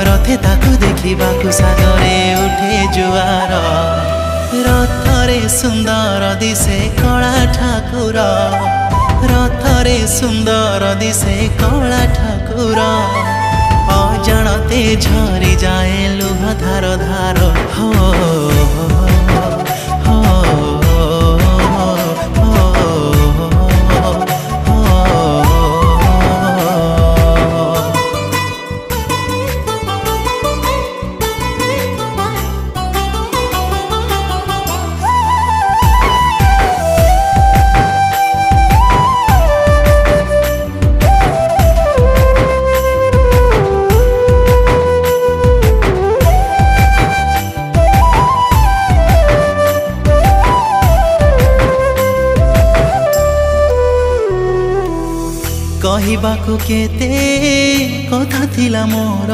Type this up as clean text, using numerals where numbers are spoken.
रथे ताकू देखिबाकू सागरे उठे जुआर रथरे सुंदर दिसे कला ठाकुर रथरे सुंदर दिसे कला ठाकुर अजाणते झरी जाए लुह धार धार हो कहिबाकू केते कथा थिला मोर।